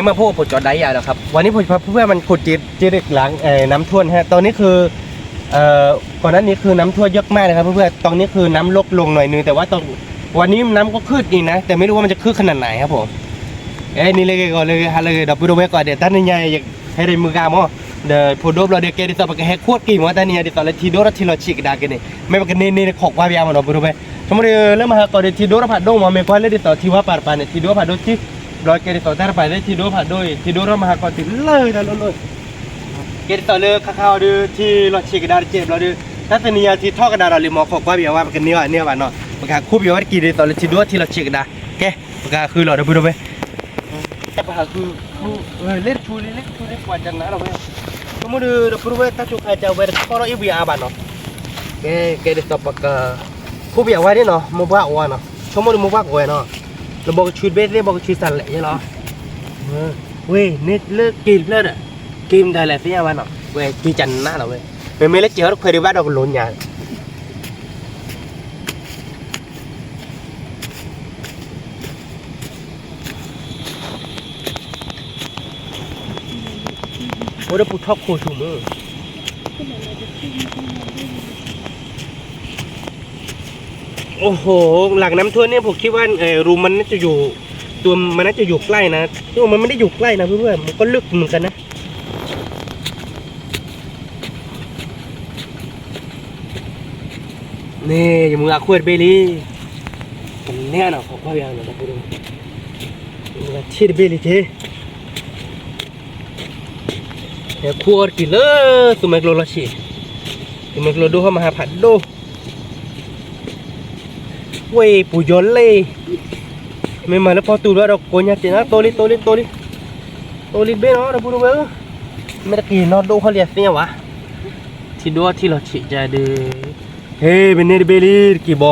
มาพูดผมจอดได้ยาแล้วครับวันนี้ผมเพื่อมันขุดจีเด็กหลังน้ำท่วมฮะตอนนี้คือก่อนหน้านี้คือน้ำท่วมเยอะมากเลยครับเพื่อนตอนนี้คือน้ำลดลงหน่อยนึงแต่ว่าตอนวันนี้น้ำก็ขึ้นอีกนะแต่ไม่รู้ว่ามันจะขึ้นขนาดไหนครับผมนี่เลยก่อนเลยฮะเลยดับดูไว้ก่อนเดี๋ยวท่านนี่ยังให้ได้มือกามอเดี๋ยวพูดดบเราเดี๋ยวแกดิสอบไปแฮกขวดกี่มั้งท่านนี่ดิสอบเลยทีโดร์ทีเราฉีกได้กันนี่ไม่ว่ากันนี่ขอกว่าพี่อามันดับดูไว้สมมติเริ่มมาก่อนเดี๋ยวทีโดร์ผัดดงมาไม่ค่อยเลยดิสอบทีว่าปาร์ปานเนี่ยทีโดร์ผัดดงที่รอยแกดิสอบแต่ไปได้ทีโดร์ผัดด้วยทีโดร์มาก่อนติดเลยนะล้นแกดิสอบเลยข้าวดูที่เราฉีกได้เจ็บเราดูถ้าเป็นเนี่ยที่ท่อกระดาษเราเลยมองขอกว่าพี่อาว่ากันเนี่ยว่าเนาะประกาศคู่พี่ว่ากี่ดิสอบเลยทีโดร์ที่เราฉีกได้แกประกาศคือเราดับดูไว้แต่ปัญหาคือเล่นชูเล็กกว่าจังนะเราเว้ยสมมติเราพูดว่าถ้าชุกอาจจะเวรข้อเราอีบีอาบ้านเนาะแกได้ตอบปากผู้เบียว่าเนี่ยเนาะมุบ้าอ้วนเนาะสมมติมุบ้าอ้วนเนาะเราบอกชุดเบสเนี่ยบอกชุดสั่นแหละใช่หรอเว้ยเนี่ยเลิกกินเลิกอ่ะกินได้แหละพี่อาบ้านเนาะเว้ยจีจันนะเราเว้ยเป็นไม่เล็กเจ้าเราเคยได้บ้านเราก็ล้นยาโอ้ยผู้ชอบโคชูมือโอ้โหหลังน้ำท่วมเนี่ยผมคิดว่ารูมันน่าจะอยู่ตัวมันน่าจะอยู่ใกล้นะตัวมันไม่ได้อยู่ใกล้นะเพื่อนๆมันก็ลึกเหมือนกันนะนี่อย่ามึงอาขวดเบลี่ผมแน่นอนผมว่าอย่างนั้นนะเพื่อนมึงอาชีดเบลี่เท่ขวดกี่เลยสุเมกโลละชีสุเมกโลดูเข้ามาหาผัดดูเว้ยปู่ย้อนเลยไม่มาแล้วพอตูแล้วเราโกนยาจีนะโตลิเบ้เนาะเราพูดว่าไม่ได้กินเนาะดูเขาเรียกเนี่ยวะที่ดูที่เราฉีดใจดีเฮ้เป็นเนรเบลี่กี่บ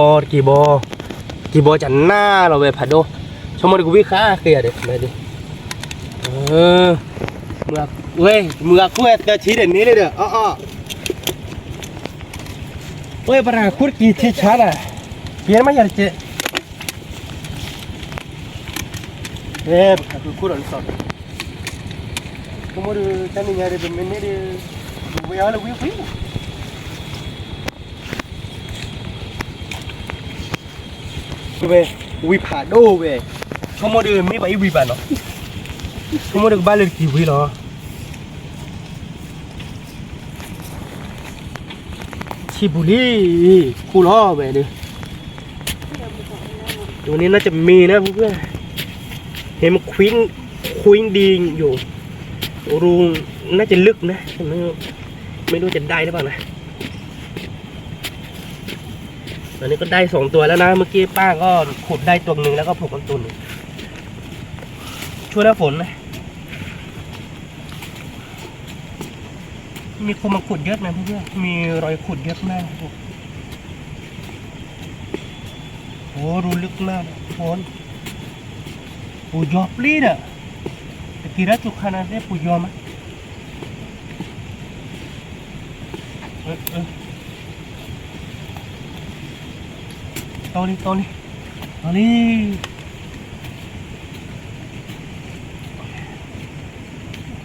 อจันหน้าเราไปผัดดูชมมันกูวิ่งข้าเกลียดเลยดิมือเว้ยมือคู่จะชี้เด่นนี้เลยเด้อเว้ยปลาคุดกี่ที่ชาร์อะเปลี่ยนมาอย่างเจ๊คือคุดอันสดกูมาดูท่านนี่ยังได้เป็นนี่ดิวิ่งอะไรวิ่งเว้ยวิ่งผ่านโอ้เว้ยชมมาดูไม่ไปวิ่งบ้านเนาะชมมาดูบ้านเลยกี่วิ่งเนาะชิบุรีคูล้อเว้ยดิตัวนี้น่าจะมีนะเพื่อนเห็นมันควิ้งดีอยู่รูน่าจะลึกนะไม่รู้จะได้หรือเปล่านะตอนนี้ก็ได้2ตัวแล้วนะเมื่อกี้ป้าก็ขุดได้ตัวหนึ่งแล้วก็ผูกกันตุนช่วยหน้าฝนนะมีคนมาขุดเยอะนะเพื่อนมีรอยขุดเยอะมากโอ้รูลึกมากฝนปูยอปลีดอะตะกี้รัชจุกขนาดนี้ปูยอมไหมตอนนี้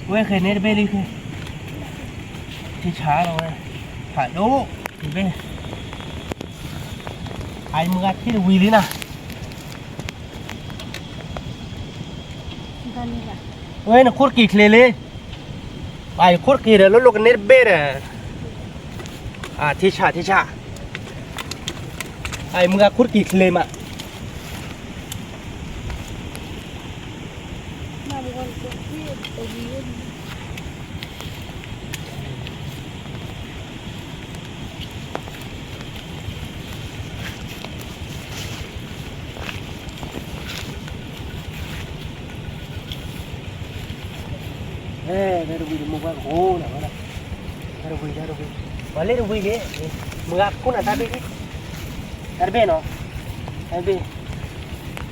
เว้ยเคยเน็ตเบลี่คือที่ช้าเราเลยผ่านดูเบ้ไอ้มือที่ดูวีลินะเว้ยน่ะโคตรกี่เลยไอ้โคตรกี่เลยแล้วลูกเน็ตเบ้อะที่ชาไอ้มือโคตรกี่เลยมาได้ดูวีมือโอ้หนักนะได้ดูวีมาเล่นดูวีเนี่ยมือคุณอะไรเบ้อะไรเบ้เนาะอะไรเบ้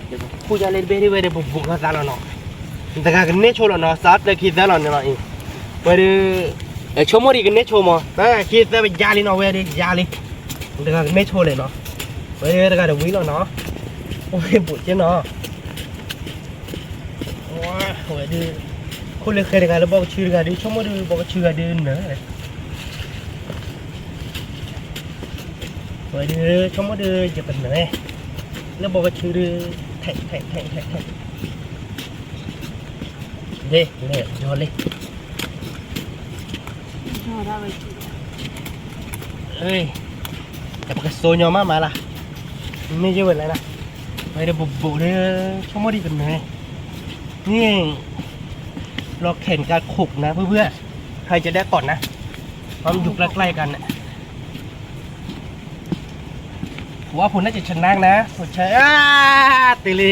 เดี๋ยวคู่จะเล่นเบ้ที่เว้ยเดี๋ยวบุกกันซะแล้วเนาะแต่การกันเนี่ยโชว์แล้วเนาะซัดเลยคิดซะแล้วเนาะเว้ยชมรีกันเนี่ยโชว์มั้งแต่คิดซะไปยาลีเนาะเว้ยยาลีแต่การไม่โชว์เลยเนาะเว้ยแต่การเดี๋ยววิ่งแล้วเนาะโอ้ยบุกเจ้าเนาะว้า โอ้ยดูคุณเลยเคยได้การแล้วบอกชื่อกันดิชั่วโมงดูบอกชื่อกันดิเนอะโอ้ยดูชั่วโมงดูจะเป็นเนอะแล้วบอกชื่อดูแทะเด้เลยยอดเลยเฮ้ยแต่ปากโซนยอมมาล่ะไม่เยอะเลยนะไม่ได้บุบเลยชั่วโมงดีเป็นเนอะนี่เราแข่งการขุกนะเพื่อนๆใครจะได้ก่อนนะความอยู่ใกล้ๆกันเนี่ยผมว่าผมน่าจะชนะนะผมใช้ตีลี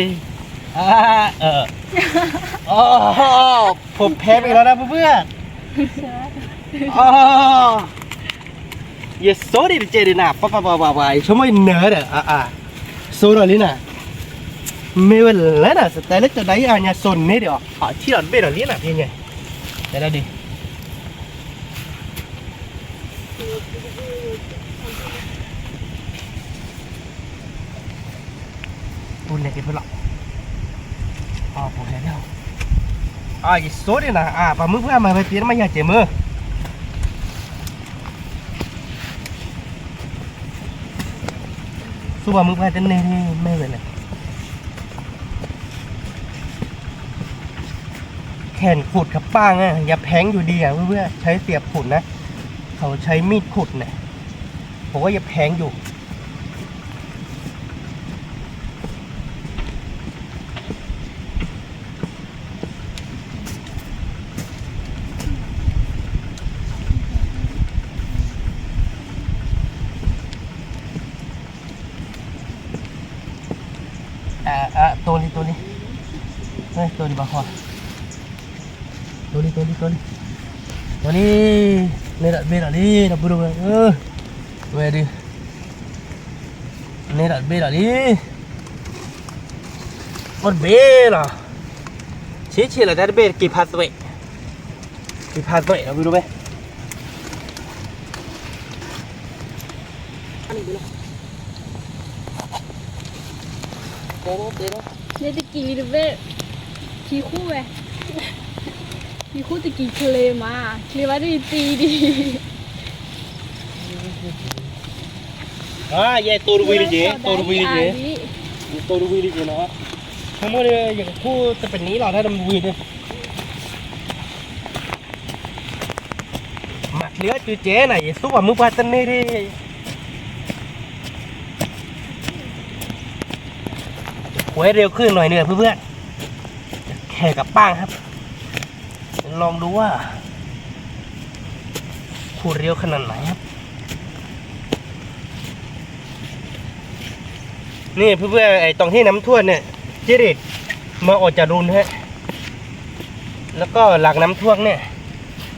อ๋อผมแพ้ไปแล้วนะเพื่อนๆอ๋อเยสโซดิเจดิน่ะป๊าชั่วโมงเนอร์เด้อโซโรลิน่ะไม่เวลาน่ะสไตล์จะได้อันนี้ส่วนนี้เดี๋ยวที่เราเบรลี่น่ะยังไงแต่ละดิปุ่นเนี่ยกี่ปุ่นหรอปุ่นแค่เดียวอีโซดิน่ะปลาหมึกเพื่อนมาไปเปลี่ยนมาอย่าเจ็บมือสู้ปลาหมึกเพื่อนจะเน่ไม่เลยแขนขุดกับป้างอ่ะอย่าแพงอยู่ดีอ่ะเพื่อนใช้เสียบขุดนะเขาใช้มีดขุดเนี่ยผมว่าอย่าแพงอยู่ตัวนี้เฮ้ยตัวนี้บ้าควาตัวนี้นี่แหละเบลล์นี่ดับเบิลเวดินี่แหละเบลล์นี่มันเบลล์ชี้ละแต่เบลล์กี่พันตัวเราไปดูไหมเนี่ยตะกี้ดูเว้ยขี่คู่เว้ยขี่คู่ตะกี้เคลมาได้ตีดีเย่ตัวดูวิลิเจนะทั้งหมดเลยอย่างคู่จะเป็นนี้หรอถ้าดำวีเนี่ยหมักเนื้อจืดเจ๊หน่อยสู้กับมือปลาตันนี่ดิหวยเร็วขึ้นหน่อยเนี่ยเพื่อนๆแข่กับป้างครับลองดูว่าขูดเร็วขนาดไหนครับนี่เพื่อนๆไอ้ตรงที่น้ำท่วมเนี่ยเจริตมาออกจากรูนฮะแล้วก็หลังน้ำท่วมเนี่ย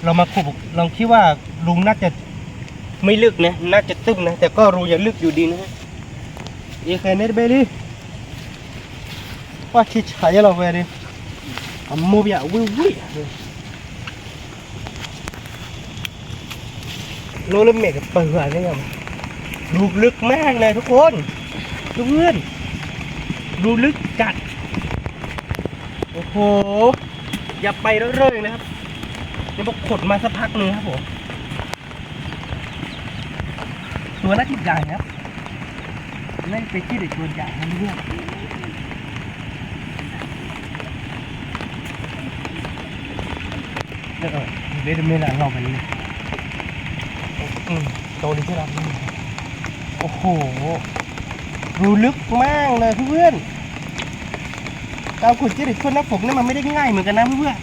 เรามาขุดลองคิดว่ารูน่าจะไม่ลึกนะน่าจะตึ้มนะแต่ก็รูยังลึกอยู่ดีนะฮะแค่นี้เบลี่ว่าคิดใช้เราไปดิโมบิอาวิโลเลเมกเปิดอะไรกันรูลึกมากเลยทุกคนเพื่อนรูลึกจัดโอ้โหอย่าไปเรื่อยๆนะครับนี่บอกขดมาสักพักนึงครับผมตัวน่าจิตใหญ่ครับน่าจะเป็นที่เด็กตัวใหญ่นะเพื่อนเดี๋ยวไม่ละเราไปเลยโตดีที่เราโอ้โหรูลึกมากเลยเพื่อนการขุดจิริตคนน้ำฝนนี่มันไม่ได้ง่ายเหมือนกันนะเพื่อน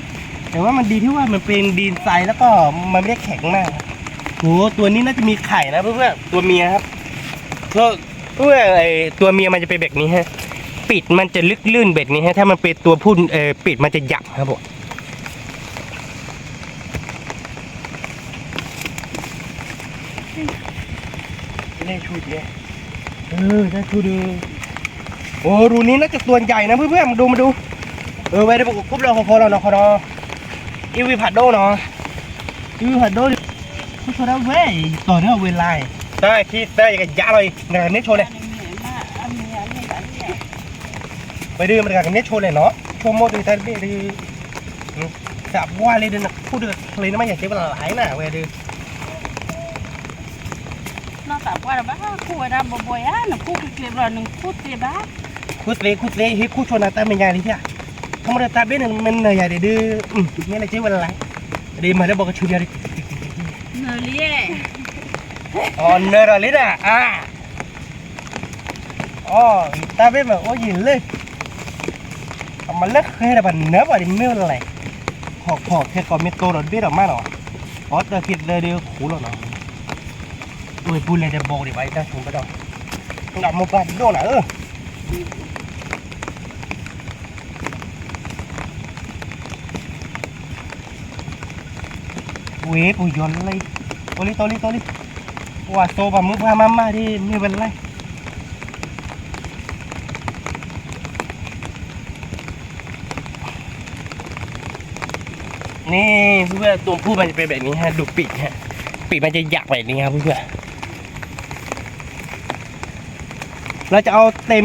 แต่ว่ามันดีที่ว่ามันเป็นดินทรายแล้วก็มันไม่ได้แข็งมากโอ้ตัวนี้น่าจะมีไข่นะเพื่อนตัวเมียครับเพราะไอตัวเมียมันจะเป็นแบบนี้ฮะปิดมันจะลึกลื่นแบบนี้ฮะถ้ามันเป็นตัวผู้ปิดมันจะหยับครับผมนี่ชูดิได้ชูดิโอ้รูนี้น่าจะตัวใหญ่นะเพื่อนๆมาดูไว้ได้บอกคุบเราพอเราเนาะอีวีผัดโดเนาะอีวีผัดโดคุณโซดาเว้ยต่อเนื่องเวลาได้ที่ได้ยังไงยะเลยงานนี้โชว์เลยไปดูมันกันนี้โชว์เลยเนาะโชว์โมดูแต่ดี จับว่าเลยเดินพูดเดือดเลยนะไม่อยากเจ็บเวลาหลายหน้าเว้ยดื้อน อกจากว่าบ้าคู่อะไรบ่อยๆนะคู่เกลียบเราหนึ่งคู่เกลียบบ้า คุดเลยเฮ้ยคู่ชนตาเป็นยังไงที่อ่ะทำไมตาเป็นมันเหนื่อยดื้อนี่อะไรเจ็บเวลาหลายดีมาได้บอกกับชุดยาดิ เนอเลี่ย อ๋อเนอร์ลิน่ะอ๋อตาเป็นแบบโอ้ยินเลยเอามาเลิกให้ได้แบบเนื้อแบบนี้ไม่เป็นไรขอแค่ก่อนมีโตหน่อยเบี้ยออกมาหน่อยอ๋อแต่คิดเลยเดี๋ยวขู่หรอกเนาะโอ้ยพูดเลยจะบอกดิไว้ถ้าถุงกระดองหนักมุกกันโดนอ่ะเว้ยปุยยนเลยโตลิว่าโตแบบมุกพามาที่ไม่เป็นไรนี่เพื่อนตัวผู้มันจะเป็นแบบนี้ฮะดูปีกฮะปีกมันจะหยักแบบนี้ครับเพื่อนเราจะเอาเต็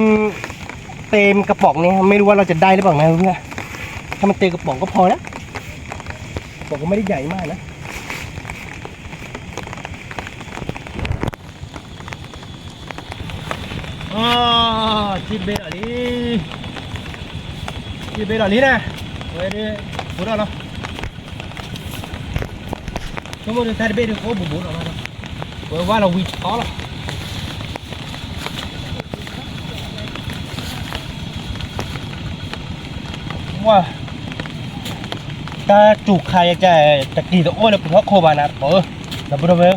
มกระป๋องนี้ไม่รู้ว่าเราจะได้หรือเปล่านะเพื่อนถ้ามันเต็มกระป๋องก็พอแล้วกระป๋องก็ไม่ได้ใหญ่มากนะอ๋อจีเบลลี่จีเบลลี่นะเว้ยดิพูดเอาเนาะสมมติถ้าเบลลี่เขาบุบออกมาเนาะเว้ยว่าเราวิชอละว่าถ้าจุกใครจะตะกี้ตัวโอ้เลยเพราะโคบานะดับเบิลเวล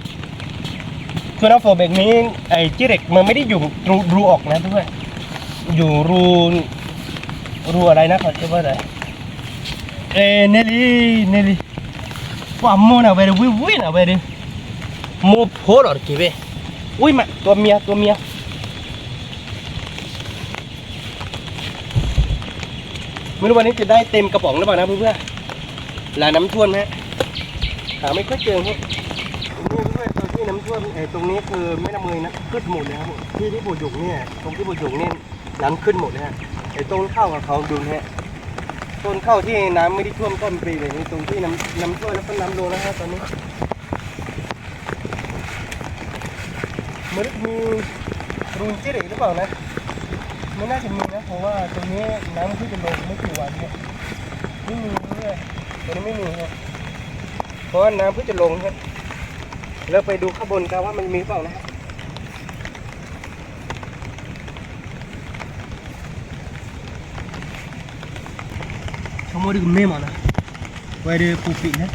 คือน้ำโฟเบกนี้ไอ้จิเร็กมันไม่ได้อยู่รูออกนะเพื่อนอยู่รูอะไรนะเขาเรียกว่าอะไรเนลี่ว่าโมนะเว้ยวินะเว้ยโมโพลอร์กี่เว้ยอุ้ยมาตัวเมียไม่รู้วันนี้จะได้เต็มกระป๋องหรือเปล่านะเพื่อนๆลาน้ำท่วมฮะหาไม่ค่อยเจอพวกนี่เพื่อนตัวที่น้ำท่วมตรงนี้คือแม่น้ำเมยนะขึ้นหมดเลยครับที่ปูหยุกเนี่ยตรงที่ปูหยุกเนี่ยน้ำขึ้นหมดเลยฮะต้นข้าวกับเขาดูนะฮะต้นข้าวที่น้ำไม่ได้ท่วมต้นปรีเลยนี่ตรงที่น้ำท่วมแล้วก็น้ำลงนะฮะตอนนี้มันมีรูนจิ๋วหรือเปล่านะไม่น่าจะมีนะเพราะว่าตรงนี้น้ำที่จะลงไม่กี่วันเนี่ยไม่มีเลยตรงนี้ไม่มีครับเพราะว่าน้ำเพิ่งจะลงครับแล้วไปดูข้างบนกันว่ามันมีเปล่านะชมดูไม่มานะไว้ดูปูปีนะ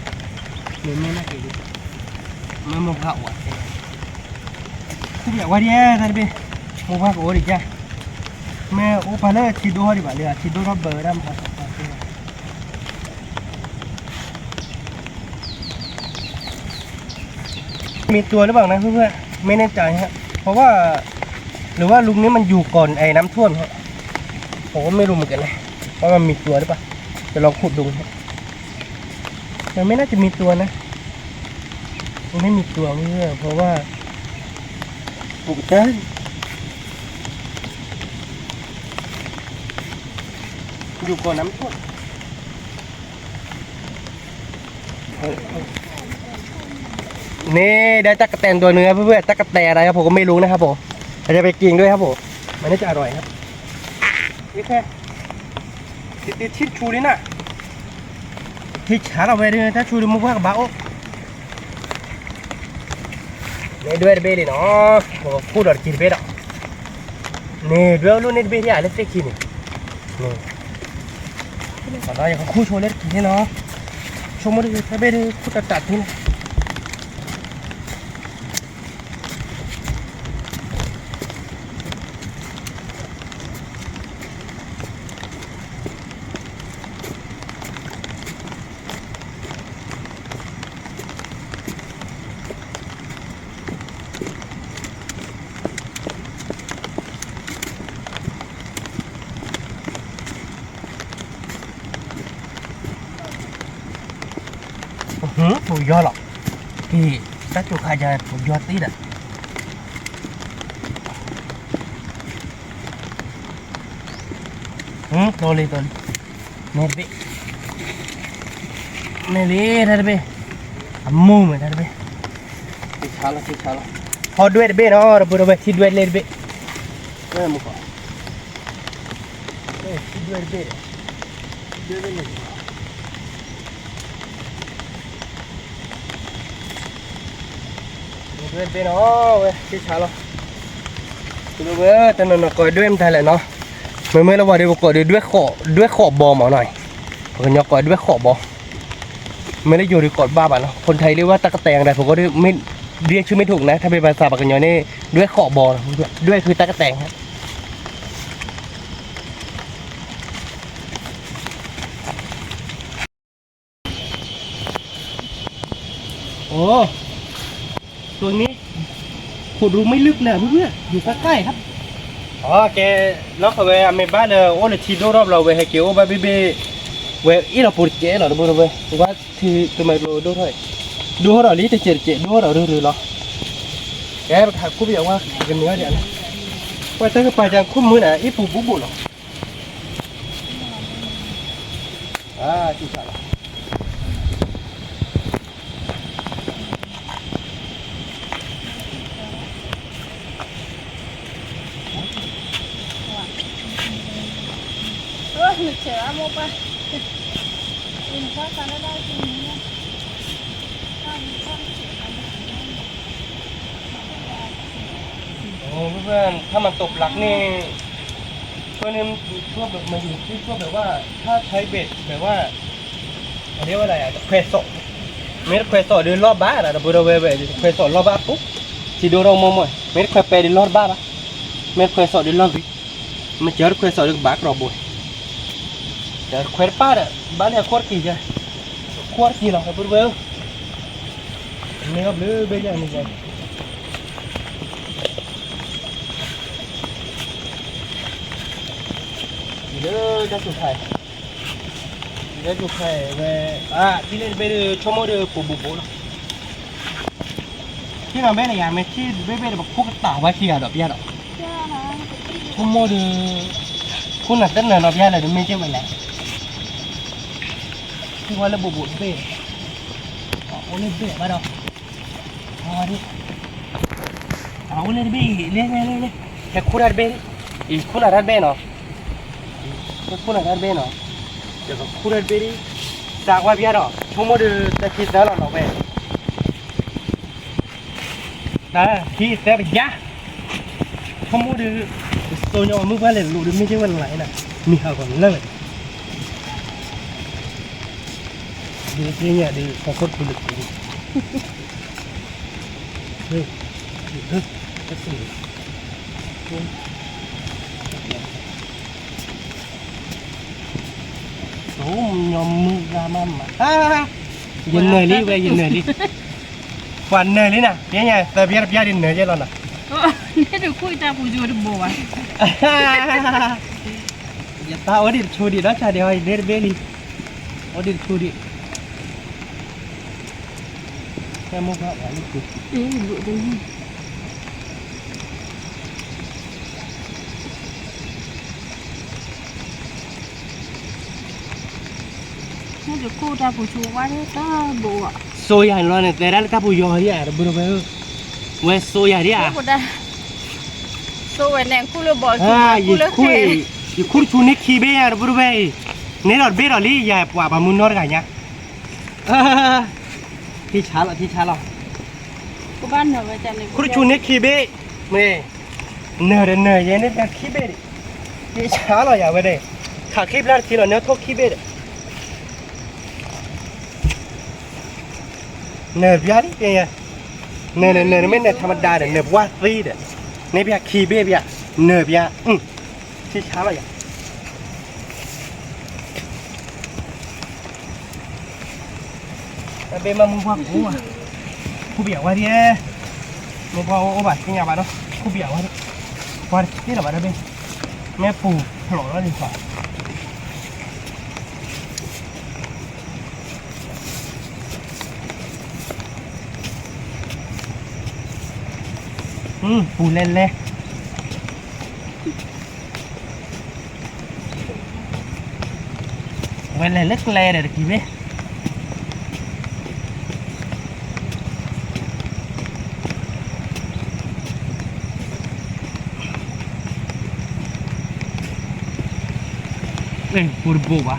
ไม่น่าเกลียดมันมองข้าวอ่ะคุณอยากว่าดีท่านพี่มองข้าวโอ้ดิจ้ะแม่โอ้พาเลยชิดดูดิบ่าเลยชิดดูรับเบอร์ได้ไหมครับมีตัวหรือเปล่านะเพื่อนๆไม่แน่ใจฮะเพราะว่าหรือว่าลุงนี้มันอยู่ก่อนไอ้น้ำท่วมฮะผมก็ไม่รู้เหมือนกันนะว่ามันมีตัวหรือเปล่าจะลองขุดดูฮะมันไม่น่าจะมีตัวนะมันไม่มีตัวเพื่อนเพราะว่าปลูกได้อยู่ก่อนน้ำท่วมนี่ได้ตั๊กแตนตัวเนื้อเพื่อนๆตั๊กแตนอะไรครับผมก็ไม่รู้นะครับผมเราจะไปกินด้วยครับผมมันน่าจะอร่อยครับนี่แค่ติดชิ้นชูนี่นะที่ฉาเราไปด้วยถ้าชูดูมุกว่ากับบ้าโอ้นี่ด้วยเบลลี่เนาะผมพูดอะไรกินเบลล์นี่ด้วยลูกนี่เบลลี่อะไรสักทีนี่ตอนนี้ยังคู่โชว์เล็กทีเนาะชมมาดูถ้าเบลลี่คู่ตัดที่นะปูยอหรอกที่ถ้าจุกใครจะปูยอตีดอ่ะโตเลยเน็ตบิ ไม่เลยท่านเบ้มูเหมือนท่านเบ้ที่ช้าแล้วพอด้วยเบ้เนาะเราพูดไปที่ด้วยเลยเบ้มุกอ่ะที่ด้วยเบ้ด้วยเลยด้วยเบ้เนาะเว้ยที่ช้าแล้วดูเว้ยแต่นนก็ด้วยมันไทยแหละเนาะเมื่อเราว่าเดี๋ยวก็ด้วยขอบบอมเอาหน่อยผมอยากก็ด้วยขอบบอไม่ได้อยู่ในกอดบ้าบ้าเนาะคนไทยเรียกว่าตะกะแตงอะไรผมก็ไม่เรียกชื่อไม่ถูกนะถ้าเป็นภาษาปากกันยอนี่ด้วยขอบบอด้วยคือตะกะแตงครับโอ้ตัวนี้ขุดรูไม่ลึกเลยเพื่อนอยู่ใกล้ๆครับอ๋อแกล็อกเอาไว้ไม่บ้านเลยโอ้เลยทีโดรอบเราไว้ให้เกี่ยวไปเบ้เว้ยอีเราปวดเจ๊เหรอดูเว้ยว่าที่ทำไมเราดูเท่าไหร่ดูเราลิ้นจะเจ๊ดูเราดูหรอแกไปถ่ายคู่อย่างว่ากันเนื้อเดี๋ยวนะว่าแต่ก็ไปจังคู่มือไหนอีปูบุบุหรอที่สั่งหนึกเฉยโมไปกินข้าวกันได้กินนี้โอ้เพื่อนถ้ามันตกหลักนี่ตัวนี้ชอบแบบมาอยู่ที่ชอบแบบว่าถ้าใช้เบ็ดแบบว่าเรียกว่าอะไรอ่ะเควสเม็ดเควสเดินรอบบ้านอ่ะเราดูเว้ยเควสรอบบ้านปุ๊บที่ดูเราโม่เม็ดเควสไปเดินรอบบ้านอ่ะเม็ดเควสเดินรอบวิมันเจอเควสเดินบ้านรอบบ่อยเจอเควสป้าอ่ะบ้านเนี่ยขวดกี่จ้ะขวดกี่หรอเราดูเว้ยนี่ก็เบลอเบลอนี่จ้ะเดี๋ยวจะสุดท้ายเดี๋ยวสุดท้ายเว้ยที่เล่นไปดูชั่วโมงเดียวปุ๊บปุ๊บแล้วที่เราไม่ได้ยังไม่ที่ไม่ได้แบบคุกตาไว้ที่อ่ะดอกเบี้ยดอกชั่วโมงเดียวคุณน่ะเต้นเนินดอกเบี้ยอะไรดูไม่ใช่ไหมล่ะที่ว่าเราปุ๊บปุ๊บเบ้โอ้เล่นเบ้มาดอกเอาดิเอาเล่นเบ้เล่นแค่คุณอะไรเบ้อีคุณอะไรเบ้เนาะคุณอะไรเบ้เนาะเดี๋ยวคุณอะไรเบ้ดิจากว่าเบี้ยดอกชั่วโมงเดียวจะคิดได้หรอเนาะเบ้นะที่เสียไปยะชั่วโมงเดียวตัวนี้มันไม่เลยรู้ดิไม่ใช่วันไหนนะมีข่าวก่อนเลยเดี๋ยวเนี่ยเดี๋ยวขอโทษคุณเลยเฮ้ยจะสิโอ้ยอมมือกามั่มยินเหนื่อยลิเว้ยยินเหนื่อยลิวันเหนื่อยลินะเนี่ยแต่เบี้ยดินเหนื่อยเยอะแล้วนะนี่ดูคุยตาผู้จูดบัวอย่าตาอดีตชูดีนะชาเดียวเด็ดเบลีอดีตชูดีแค่มุกอะไรนี่คือบุตรนี่ดูคุยตาผู้จูว่าได้ตาบัวโซยาเนี่ยแต่ละตาผู้ยอเรียบุรุษเว้ยโซยาเรียโซเวนแดงคู่เลยบอกคู่เลยอยู่คู่ชูนิคคีเบียบุรุษเว้ยเนี่ยเราเบี้ยเราลี่ยาปวดบามุนนอร์กันเนี่ยที่ช้าละกูบ้านเหนือไปจันเลยคู่ชูนิคคีเบียเมื่อเนื้อยันเนี่ยแบบคีเบียที่ช้าเราอย่าไปเลยขาคีบแล้วทีเราเนื้อทกคีเบียเนื้อเบี้ยดิเนี่ยเนื้อไม่เนื้อธรรมดาเนื้อว่าซีเด้อเนี่ยเบี้ยคีเบี้ยเนื้อเบี้ยที่ช้าเราอย่าเบี้ยมามุมว่ากูเบี้ยว่าดิมุมว่าโอ้บ้าที่ยังบ้าเนาะกูเบี้ยว่าดิว่าที่เราบ้าเบี้ยแม่ปูถลอกแล้วดีกว่าปูเล่นเลยเวลาเล็กเล่เดี๋ยวกี่เว้ Eh, purbo ba?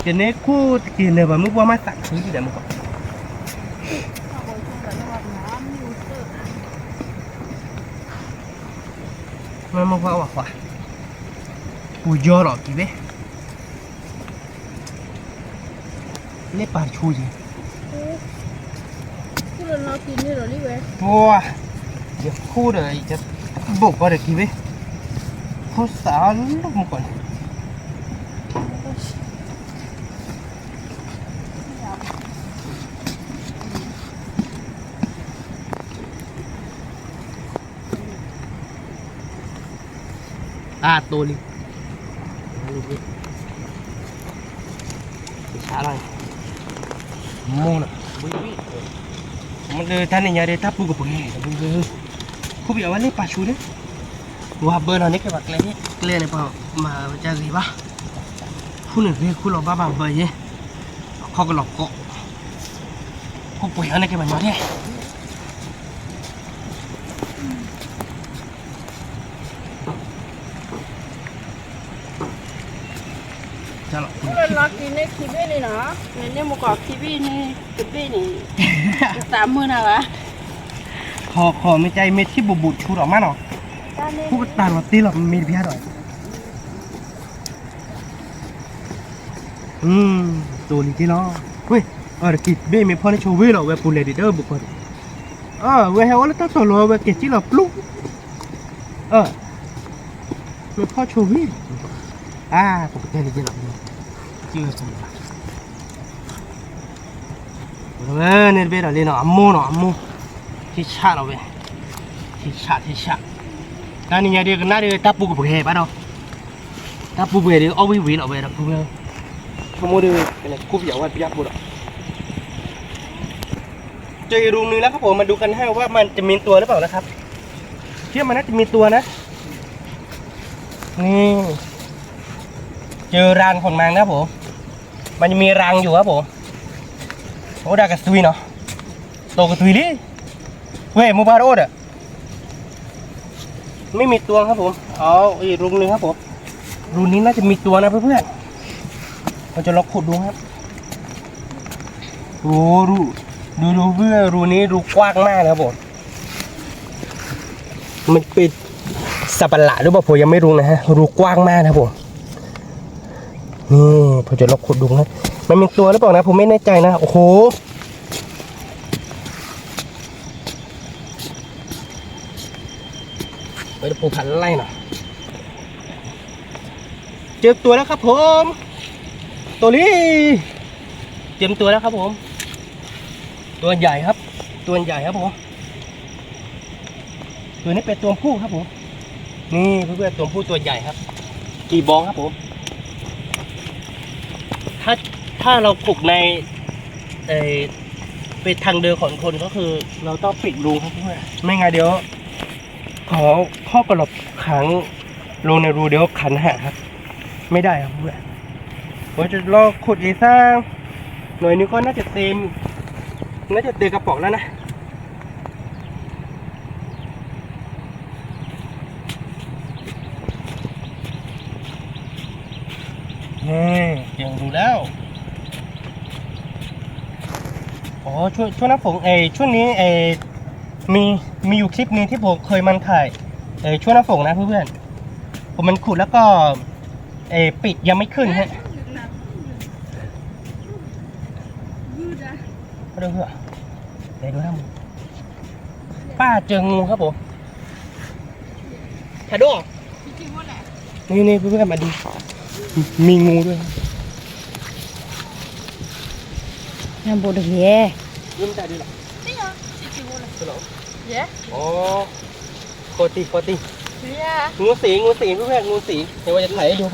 Cái này cô thì này mà mới qua mắt tặng thứ gì đấy mà có. Mà qua vào khoa. Ui gió rồi kì bé. Lấy bàn chui gì? Cứ lần nào kín đi rồi đi về. Wow, giờ khu đờiจะบุกก็ได้กี่เว้ยเขาสาวลูกมันก่อนตัวนี้ช้าหน่อยโม่น่ะมันเลยท่านเนี่ยเดี๋ยวถ้าปูกับปูเนี่ยคู่เบียร์วันนี้ปลาชูเนี่ยว่าเบอร์เราเนี่ยแค่แบบอะไรเนี่ยเกลียเนี่ยเปล่ามาจะกี่บ้าคู่หนึ่งคือคู่เราบ้าเบอร์เนี่ยเขาก็หลอกเกาะคู่ปุ๋ยอันนี้แค่แบบนี้เนี่ยจะหลอก Cứ lần nào kín này kín bên này nó. Nên một quả kín bên này, cái bên này. 80 nào á? ขอไม่ใจเม็ดที่บุบชูออกมาหน่อยผู้ตาเราตีเรามีเพี้ยหน่อยตัวนี้ที่ล้อเว้ยกิดเบ้ไม่พอในโชว์เว้ยหรอเว้ยปูเลดิเดอร์บุกคนเว้ยเฮาแล้วตั้งตัวรอเว้ยเกจิเราปลุกไม่พอโชว์เว้ยปกตินี่ที่เราชื่อสมบัติเนี่ยเบ้เราเล่นอัมโมที่ชาเราเว้ยที่ชานั่นนี่เดี๋ยวกันน่าเดี๋ยวตาปูกับเฮป่ะเนาะตาปูเดี๋ยวเอาไว้วิ่งเอาไว้แล้วปูเขโมยเดี๋ยวอะไรกูอยากว่าไปยักบุตรเจอรูนึงแล้วครับผมมาดูกันให้ว่ามันจะมีตัวหรือเปล่านะครับเชื่อมันน่าจะมีตัวนะนี่เจอรังขนแมงนะผมมันจะมีรังอยู่ครับผมโอ้ได้กระตุยเนาะโตกระตุยดิเว้ยมูบาโรดอ่ะไม่มีตัวครับผมเอาอีกรูนึงครับผมรูนี้น่าจะมีตัวนะเพื่อนๆเราจะลองขุดดูครับโอ้ดูเพื่อนรูนี้รูกว้างมากนะครับผมมันเป็นสับปะหลาดหรือเปล่าผมยังไม่รู้นะฮะรูกว้างมากนะครับผมนี่ผมจะลองขุดดูนะมันมีตัวหรือเปล่านะผมไม่แน่ใจนะโอ้โหไปดูปูพันไล่หน่อยเจอตัวแล้วครับผมตัวนี้เตรียมตัวแล้วครับผมตัวใหญ่ครับตัวใหญ่ครับผมตัวนี้เป็นตัวผู้ครับผมนี่เพื่อนๆตัวผู้ตัวใหญ่ครับกี่บองครับผมถ้าเราปลูกในเป็นทางเดินของคนก็คือเราต้องปิดรูครับเพื่อนไม่งั้นเดี๋ยวขอข้อกระหลบขังลงในรูเดี๋ยวขันหักครับไม่ได้ครับเพื่อนผมจะลองขุดอีกสักหน่อยนึงก็น่าจะเต็มกระป๋องแล้วนะยังดูแล้วอ๋อช่วงนั้นผมช่วงนี้มีอยู่คลิปนึงที่ผมเคยมันถ่ายช่วงน้ำฝนนะเพื่อนๆผมมันขุดแล้วก็ปิดยังไม่ขึ้นฮะมาดูเถอะเดี๋ยวดูนะป้าเจองูครับผมถ่ายดูนี่เพื่อนๆมาดูมีงูด้วยยังบ่ได้แย่ ยืมแต่ดูหรอ นี่เหรอสิจิโวเลย ฮัลโหล แย่ อ๋อโคติ แย่ งูสิงเพื่อนๆงูสิงเดี๋ยวว่าจะถ่ายให้ดู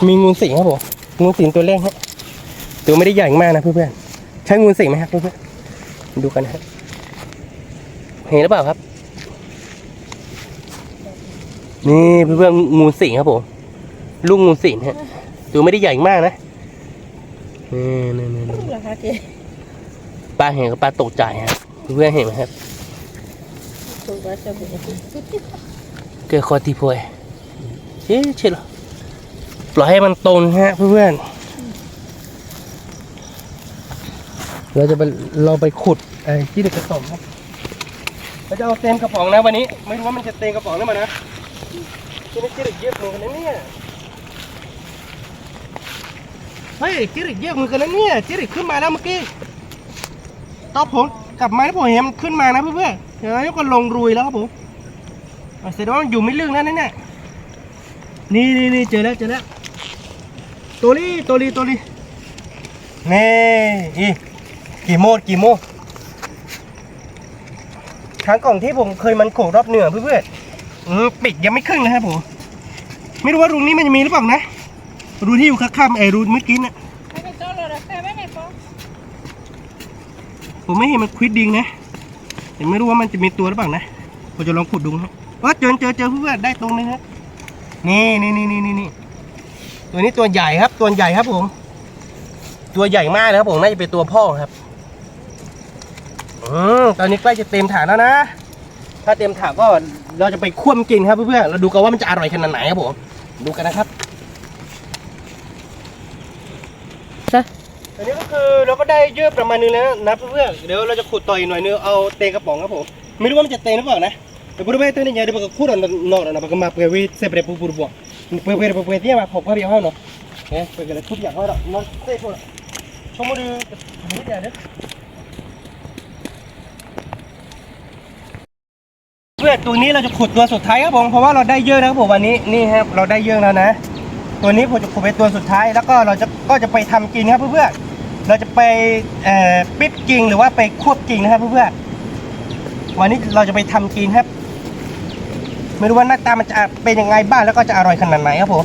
มีงูสิงครับผมงูสิงตัวเล็กฮะตัวไม่ได้ใหญ่มากนะเพื่อนๆใช่งูสิงไหมครับเพื่อนๆดูกันนะฮะเห็นหรือเปล่าครับนี่เพื่อนๆงูสิงครับผมลูกงูสิงฮะตัวไม่ได้ใหญ่มากนะ นี่ ราคาเก ปลาเห็นกับปลาตกใจฮะเพื่อนเห็นไหมครับ ถูกว่าจะเป็น เกิดคอตีโพยเฮ้ยเช่หรอปล่อยให้มันตนฮะเพื่อนเราจะไปขุดที่เด็กกระสอบครับเราจะเอาเต็มกระป๋องนะวันนี้ไม่รู้ว่ามันจะเต็มกระป๋องหรือเปล่านะที่นี่เด็กเยอะเหมือนกันนะเนี่ยเฮ้ยเด็กเยอะเหมือนกันนะเนี่ยเด็กขึ้นมาแล้วเมื่อกี้ตอนผมกลับมาแล้วผมเห็นมันขึ้นมานะเพื่อนๆเดี๋ยวนี้ก็ลงรุยแล้วครับผมแสดงว่ามันอยู่ไม่ลึกนะเนี่ยนี่เจอแล้วตัวนี้นี่กี่โมดครั้งก่อนที่ผมเคยมันโขกรอบเหนือเพื่อนๆปิดยังไม่ครึ่งนะครับผมไม่รู้ว่ารูนี้มันจะมีหรือเปล่านะรูที่อยู่ข้างๆรูเมื่อกี้น่ะผมไม่เห็นมันควิดดิงนะแต่ไม่รู้ว่ามันจะมีตัวหรือเปล่านะผมจะลองขุดดูครับว่าเจอเพื่อนๆได้ตรงนึงครับนี่ตัวนี้ตัวใหญ่ครับผมตัวใหญ่มากเลยครับผมน่าจะเป็นตัวพ่อครับตอนนี้ใกล้จะเต็มถาดแล้วนะถ้าเต็มถาดก็เราจะไปคั่วมกินครับเพื่อนๆเราดูกันว่ามันจะอร่อยขนาดไหนครับผมดูกันนะครับอันนี้ก็คือเราก็ได้เยอะประมาณนึงแล้วนะเพื่อนๆเดี๋ยวเราจะขุดต่ออีกหน่อยนึงเอาเตงกระป๋องครับผมไม่รู้ว่ามันจะเตงหรือเปล่านะแต่บริเวณตัวนี้เดี๋ยวเราขุดนอกนะมันมาเพื่อวิเซปเรปูปูบวกเพื่อที่มาผมก็เรียกเขาเนาะเพื่อกันทุกอย่างเขาเนาะมันเตะพวกชมมาดูนี่เดี๋ยวเพื่อนตัวนี้เราจะขุดตัวสุดท้ายครับผมเพราะว่าเราได้เยอะนะครับผมวันนี้นี่ครับเราได้เยอะแล้วนะตัวนี้ผมจะขุดไปตัวสุดท้ายแล้วก็เราจะไปทำกินครับเพื่อนเราจะไปปิ๊บกินหรือว่าไปควบกินนะครับเพื่อนวันนี้เราจะไปทำกินครับไม่รู้ว่าหน้าตามันจะเป็นยังไงบ้างแล้วก็จะอร่อยขนาดไหนครับผม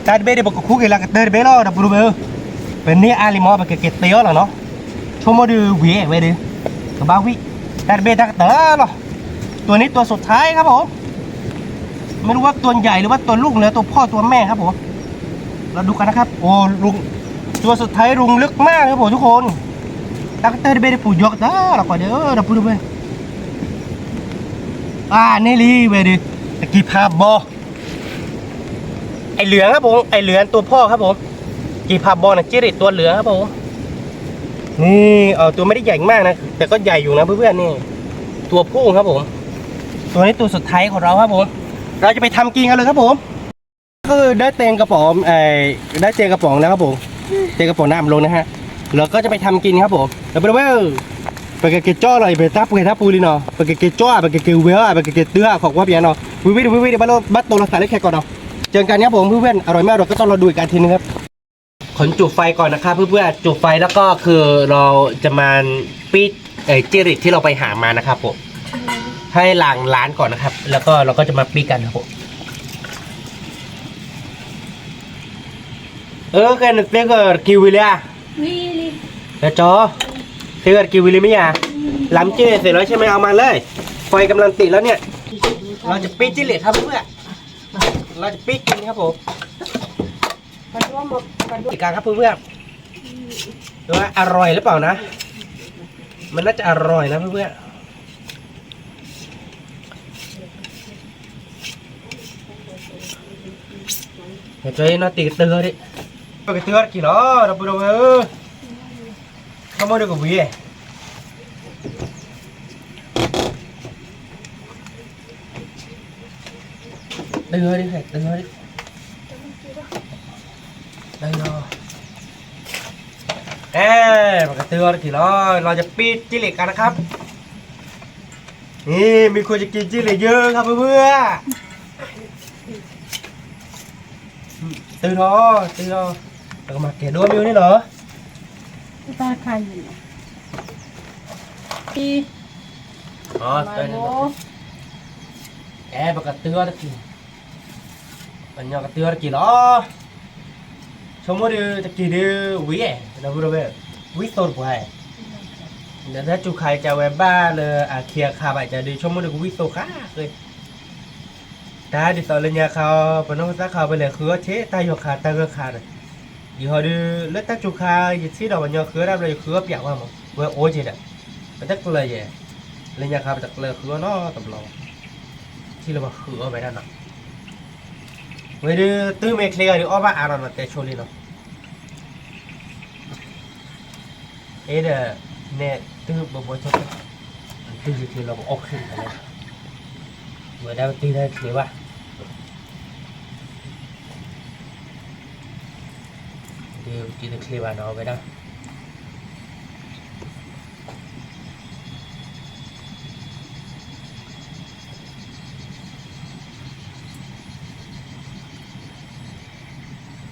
แต่เบย์เดี๋ยวบอกคุกอีกแล้วก็เตอร์เบย์แล้วดับบูเบย์เป็นนี่อาลิมอแบบเกตเตียวเหรอเนาะชมมาดูเวดิกับบาวิแต่เบย์ดักเตอร์เหรอตัวนี้ตัวสุดท้ายครับผมไม่รู้ว่าตัวใหญ่หรือว่าตัวลูกหรือตัวพ่อตัวแม่ครับผมเราดูกันนะครับโอ้ลุงตัวสุดท้ายลุงลึกมากครับผมทุกคนดักเตอร์เบย์ปูยกเตอร์เราไปเด้อดับบูเบย์นี่ลีเวดิตะกี้ภาพบอไอเหลืองครับผมไอเหลืองตัวพ่อครับผมกีภาพบอนะจิริตตัวเหลืองครับผมนี่ตัวไม่ได้ใหญ่มากนะแต่ก็ใหญ่อยู่นะเพื่อนๆนี่ตัวผู้ครับผมตัวนี้ตัวสุดท้ายของเราครับผมเราจะไปทำกินกันเลยครับผมก็ได้เตงกระป๋องได้เตงกระป๋องนะครับผมเตงกระป๋องน้ำลงนะฮะเราก็จะไปทำกินครับผมแล้วไปperché ciò là per tappo che tappo lì no perché ciò perché veo perchéเตื้อของว่าเปียเนาะวิบัตโตเราใส่เล็กแค่ก่อนเนาะเจอกันครับผมเพื่อนๆอร่อยมากเราก็ต้องเราดูอีกการทีนึงครับขนจุดไฟก่อนนะครับเพื่อนๆจุดไฟแล้วก็คือเราจะมาปิดจิริตที่เราไปหามานะครับผมให้ล้างร้านก่อนนะครับแล้วก็เราก็จะมาปิดกันครับผมกันเตก็คิววิลล่าแล้วจอเตก็คิววิลลี่ไม่ยาล้ำเจเสร็จแล้วใช่ไหมเอามาเลยไฟกำลังติดแล้วเนี่ยเราจะปิดจิริตครับเพื่อนเราจะปิดกินครับผมอีกการครับเพื่อนๆดูว่าอร่อยหรือเปล่านะมันน่าจะอร่อยนะเพื่อนๆเดี๋ยวจะให้น้องตีกระเตือดิกระเตือกี่ล้อเราไปดูเขาไม่ได้กับวิ่งเตือดิเตือดิมันกระเตือกี่ล้อเราจะปิดจิเล็กกันนะครับนี่มีคนจะกินจิเล็กเยอะครับเพื่อนตื่นรอแล้วก็มาเกะด้วยมิวนี่เหรอตาใครอยู่ที่ตื่นมันกระเตือตะกี้มันยังกระเตือตะกี้ล้อชมว่าดูตะกี้ดูวิ่งเราพูดว่าวิ่งตัวไปเดี๋ยวถ้าจุกใครจะแวบบ้าเลยเคลียร์ขาไปจะดูชมว่าดูวิ่งตัวข้าเลยตาดิตอนเรียนเขาปนน้องตาเขาไปเลยคือเชตายกขาตาเรือขาเลย Thì hồi đưa lớp tác chu kha dịch xí đầu mà nhờ khứa ra rồi khứa bẹo mà vừa ôi gì đấy mà chắc là gì lên nhà khá chắc là khứa nó tầm lòng chỉ là mà khứa vậy đó nè với đưa tư mẹ kia được ba à rồi mà té chôn đi nó ấy là nè tư bộ cho tư gì thì là một option này vừa đâu tư đây thì ba điều chỉ được khi bà nó vậy đó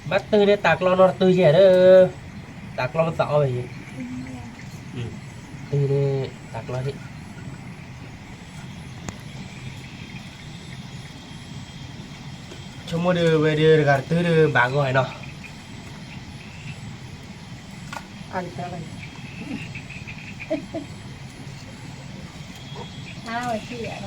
bắt tư để tạc lo nó tư gì đó tạc lo sợ rồi gì tư để tạc lo đi cho mua đưa về đưa cả tư đưa bà gọi nó ăn cái này Sao chị ạ?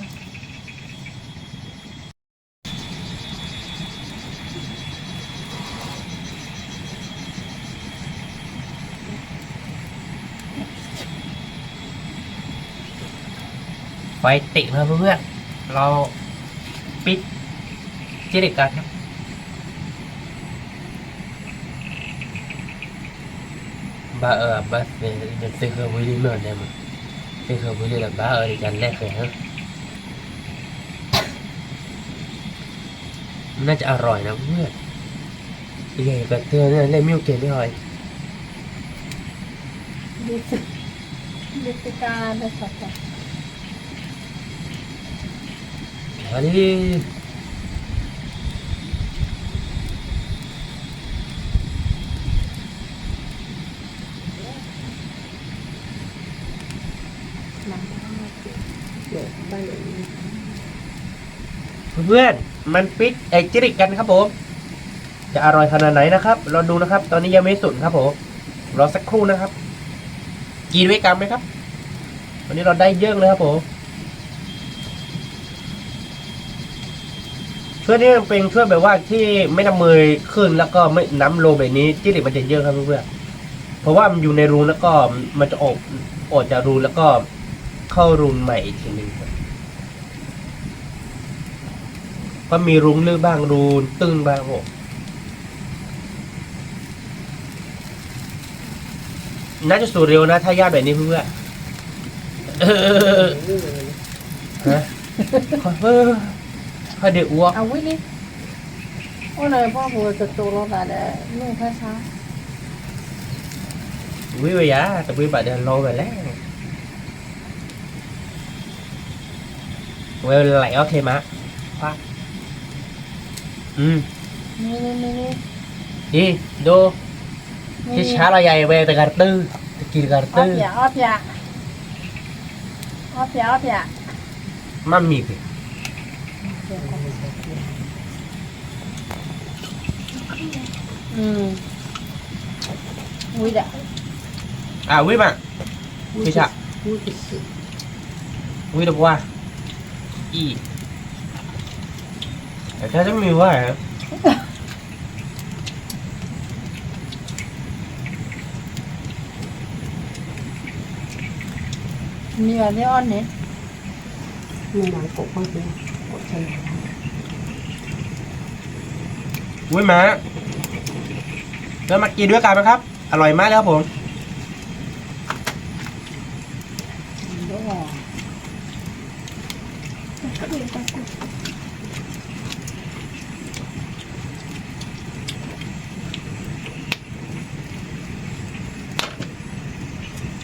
ไฟติดมาเพื่อนเราปิดเจริกันครับba ở ba về được xây khởi với đi mượn này mà xây khởi với đi là ba ở thì chẳng lẽ khởi hơnน่าจะอร่อยนะเพื่อนใหญ่แบบเธอเนี่ยเล่นมิวเกมไม่หอย ดิสการได้สักแต่ อันนี้ เดี๋ยวบ้านหลังนี้ เพื่อนมันปิดไอจิริกันครับผมจะอร่อยขนาดไหนนะครับเราดูนะครับ ตอนนี้ยังไม่สุดครับผมรอสักครู่นะครับกินไว้กรรมไหมครับวันนี้เราได้เยอะเลยครับผมช่วยนี่เป็นช่วยแบบว่าที่ไม่น้ำมือขึ้นแล้วก็ไม่น้ำโลแบบนี้จิริมันจะเยอะครับเพื่อนเพราะว่ามันอยู่ในรูแล้วก็มันจะออกจากรูแล้วก็เข้ารูใหม่อีกทีหนึ่งก็มีรุ้งลื่นบ้างรูนตึ้งบ้างผมน่าจะสูตรเร็วนะถ้าย่าแบบนี้เพื่อนฮะค่อยเดือดอ้วก เอาไว้นี่โอ้ยพ่อผมจะโตแล้วแต่นุ่งผ้าช้า วิวะแต่วิบัติเดินโลไปแล้วเวลไหลโอเคมะฟ้านี่ đi đô cái xá là dày về từ gạt tư từ kỳ gạt อ้อ tư เปียอ้อเปียอ้อเปียอ้อเปีย mắm mì kì อุ้ยเด้อ à quý bạn quý sao อุ้ย quý được qua y cái đó mì quá hả มีแบบนี้อ้อนเนี่ยมีหนังกบบ้างไหมกบใช่ quý màแล้วมากินด้วยกันไหมครับอร่อยมากแล้วครับผม đúng rồi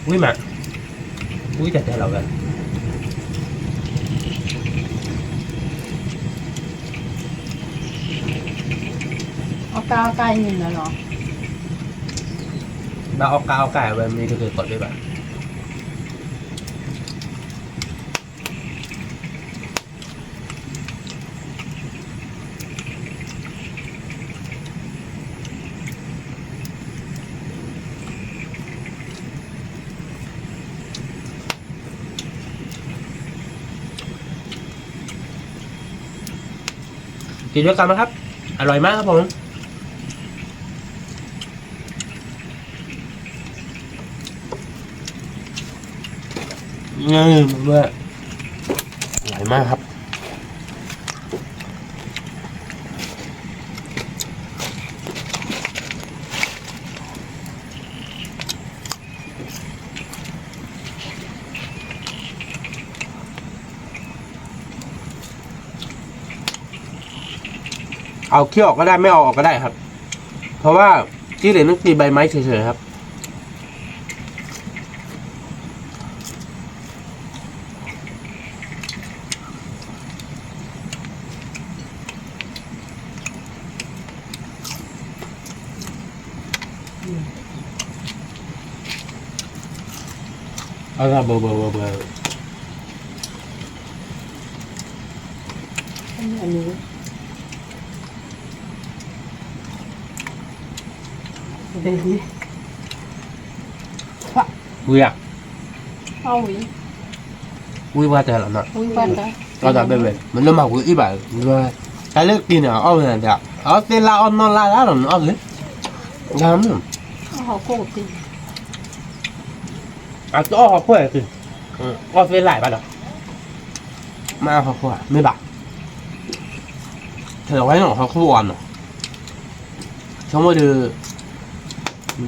quý mà quý chặt chẽ lẩu rồi เอากาวไก่หนึ่งเหรอ ba ao cao cải và mình thực hiện cột với bạnกินด้วยกันนะครับอร่อยมากครับผม เมื่ออร่อยมากครับเอาเคี่ยวออกก็ได้ไม่เอาออกก็ได้ครับ เพราะว่าที่เหลือต้องตีใบไม้เฉยๆครับเอาละเบอร์อันนี้เดี๋ยวนี้ vui à เอาวิ vui qua trời lắm ạ อุ้ยบ้านได้ có cả bên mình nó màu của ý bạn rồi cái nước kia nào ôm này đẹp ở tên la on non la lá rồi nó đấy lắm rồi เขาโคตรจริง à chỗ họ quê kì có phê lại bạn ạ mà họ quê mấy bạn thì cái nó họ không ăn rồi xong rồi được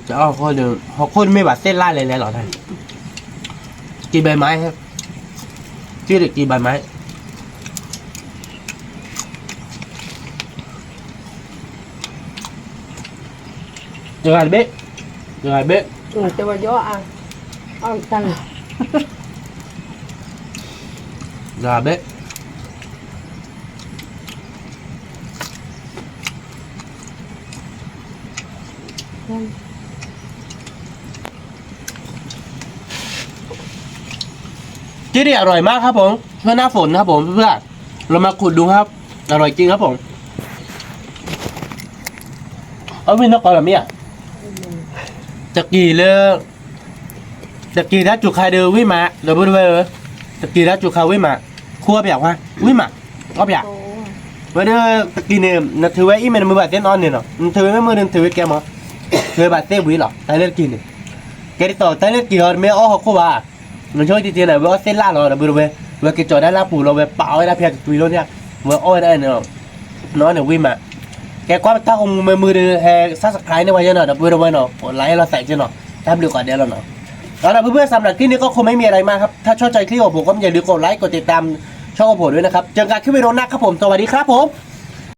cho họ được họ khôn mấy bạn tên la này rồi thầy kỳ bài máy hết chưa được kỳ bài máy rồi biết แต่ว่าย่อเอาตัง rồi biết ที่นี่อร่อยมากครับผมเพื่อหน้าฝนนะครับผมเพื่อนเรามาขุดดูครับอร่อยจริงครับผมเอาวินนกกระเมียตะกี้เลยตะกี้ถ้าจุกใครเดินวิ่งมาเดี๋ยวพูดไปเลยตะกี้ถ้าจุกใครวิ่งมาครัวแบบว่าวิ่งมาก็แบบ โต วันนี้ตะกี้เนี่ยนัดถือไว้อีเมลมือบัตรเต้นออนเนี่ยเนาะถือไว้มือหนึ่งถือไว้แกมั้งถือไว้บัตรเต้บุ้ยหรอแต่เล่นกินเนี่ยแกได้ต่อแต่เล่นกี่ฮอร์ไม่อ้อเขาคู่ว่ามันช่วยจริงๆเลยว่าเส้นล่าเราเดี๋ยวพูดไปว่ากิจจอได้ล่าปูเราไปเป่าได้เพียงตุยรถเนี่ยว่าอ้อยได้เนาะน้อยเนี่ยวิ่งมาแกก็ถ้าคงมือเดือแฮซับสไครต์ในวันนี้เนาะเดี๋ยวพูดไปเนาะกดไลค์เราใส่เจ้าเนาะแทบเดียวก่อนเดียวแล้วเนาะแล้วเพื่อนๆสำหรับคลิปนี้ก็คงไม่มีอะไรมากครับถ้าชอบใจคลิปของผมก็อย่าลืมกดไลค์กดติดตามช่องของผมด้วยนะครับเจอกันคลิปวิดีโอหน้าครับผมสวัสดีครับผม